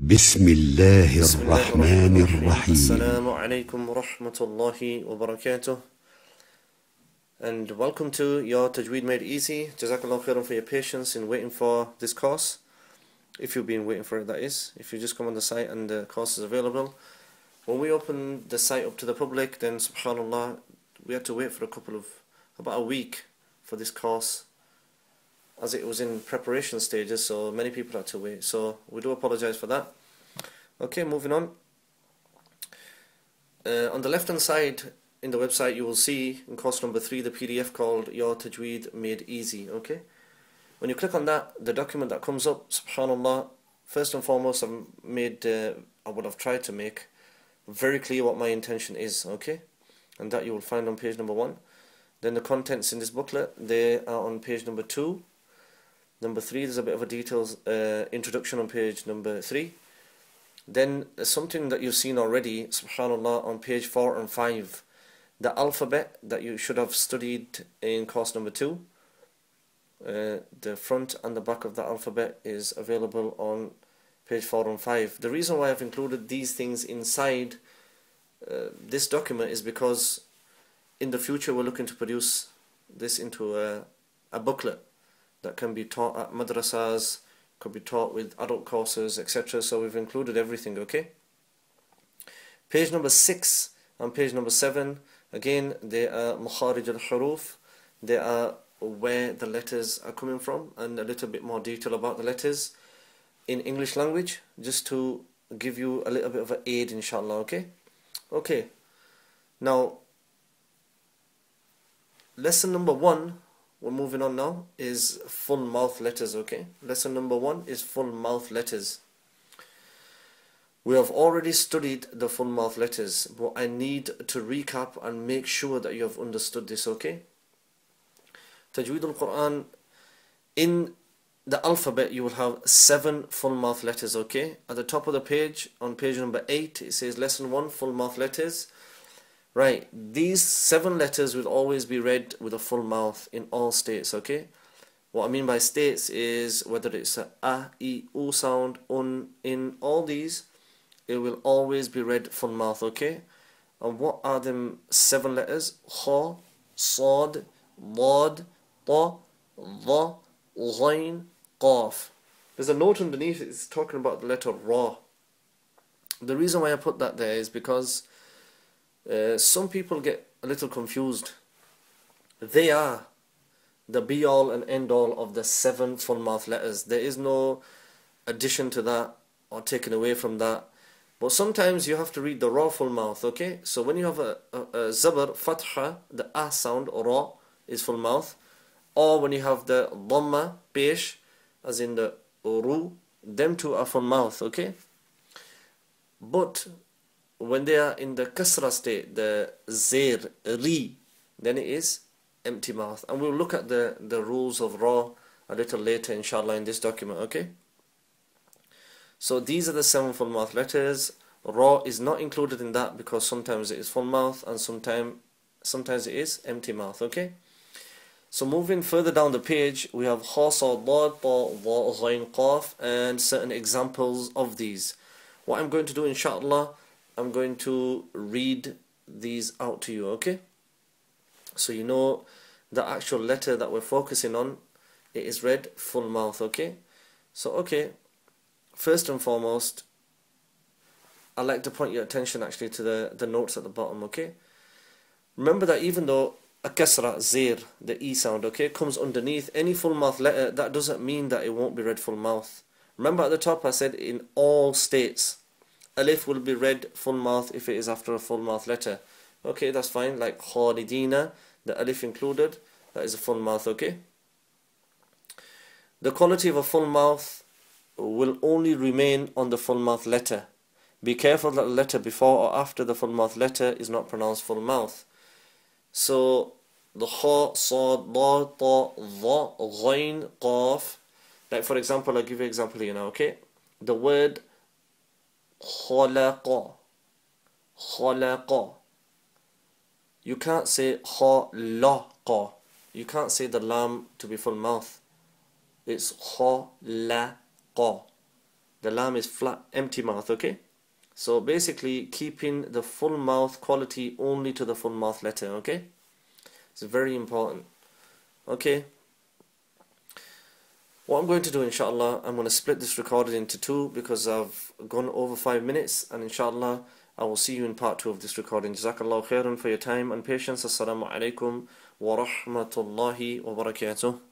بسم الله الرحمن الرحيم. Assalamu alaikum wa rahmatullahi wa barakatuh. And welcome to your Tajweed Made Easy. Jazakallahu khairan for your patience in waiting for this course. If you've been waiting for it, that is. If you just come on the site and the course is available. When we open the site up to the public, then subhanAllah, we had to wait for about a week for this course, as it was in preparation stages, so many people had to wait. So we do apologize for that. Okay, moving on. On the left hand side in the website, you will see in course number 3 the PDF called Your Tajweed Made Easy. Okay, when you click on that, the document that comes up, subhanallah, first and foremost, I would have tried to make very clear what my intention is. Okay, and that you will find on page number 1. Then the contents in this booklet, they are on page number 2. Number 3, there's a bit of a details introduction on page number 3. Then something that you've seen already, subhanallah, on page 4 and 5. The alphabet that you should have studied in course number 2. The front and the back of the alphabet is available on page 4 and 5. The reason why I've included these things inside this document is because in the future we're looking to produce this into a booklet that can be taught at madrasas, could be taught with adult courses, etc. So we've included everything, okay? Page number 6 and page number 7, again, they are makharij al-huruf. They are where the letters are coming from, and a little bit more detail about the letters in English language, just to give you a little bit of an aid, inshallah, okay? Okay, now, lesson number 1, we're moving on now, is full mouth letters, okay? Lesson number 1 is full mouth letters. We have already studied the full mouth letters, but I need to recap and make sure that you have understood this, okay? Tajweed al-Quran, in the alphabet you will have 7 full mouth letters, okay? At the top of the page, on page number 8, it says lesson 1, full mouth letters. Right, these 7 letters will always be read with a full mouth in all states, okay? What I mean by states is whether it's a, I, U sound, in all these, it will always be read full mouth, okay? And what are them 7 letters? Kha, Sad, Dad, Ta, Dha, Ghain, Qaf. There's a note underneath, it's talking about the letter Ra. The reason why I put that there is because some people get a little confused. They are the be-all and end-all of the 7 full-mouth letters. There is no addition to that or taken away from that. But sometimes you have to read the raw full mouth, okay? So when you have a zabar, fatha, the ah sound, ra, is full mouth. Or when you have the dhamma, pesh, as in the ru, them two are full mouth, okay? But when they are in the kasra state, the zir, ri, then it is empty mouth. And we'll look at the rules of ra a little later, inshallah, in this document, okay? So these are the 7 full mouth letters. Ra is not included in that because sometimes it is full mouth and sometimes it is empty mouth, okay? So moving further down the page, we have kha, sad, dad, ta, dha, ghain, qaf, and certain examples of these. What I'm going to do, inshallah, I'm going to read these out to you, okay? So you know the actual letter that we're focusing on, it is read full mouth, okay? So, okay, first and foremost, I'd like to point your attention actually to the notes at the bottom, okay? Remember that even though a kasra, zir, the E sound, okay, comes underneath any full mouth letter, that doesn't mean that it won't be read full mouth. Remember at the top I said in all states. Alif will be read full mouth if it is after a full mouth letter. Okay, that's fine. Like khalidina, the alif included, that is a full mouth, okay? The quality of a full mouth will only remain on the full mouth letter. Be careful that the letter before or after the full mouth letter is not pronounced full mouth. So, the kha, sad, da, ta, dha, ghain, qaf. Like for example, I'll give you an example here now, okay? The word khalaqa, khalaqa. You can't say khalaqa. You can't say the lam to be full mouth. It's khalaqa. The lam is flat, empty mouth, okay? So basically keeping the full mouth quality only to the full mouth letter, okay? It's very important. Okay? What I'm going to do, inshallah, I'm going to split this recording into two because I've gone over 5 minutes, and inshallah I will see you in part 2 of this recording. Jazakallahu khairan for your time and patience. Assalamu alaikum wa rahmatullahi wa barakatuh.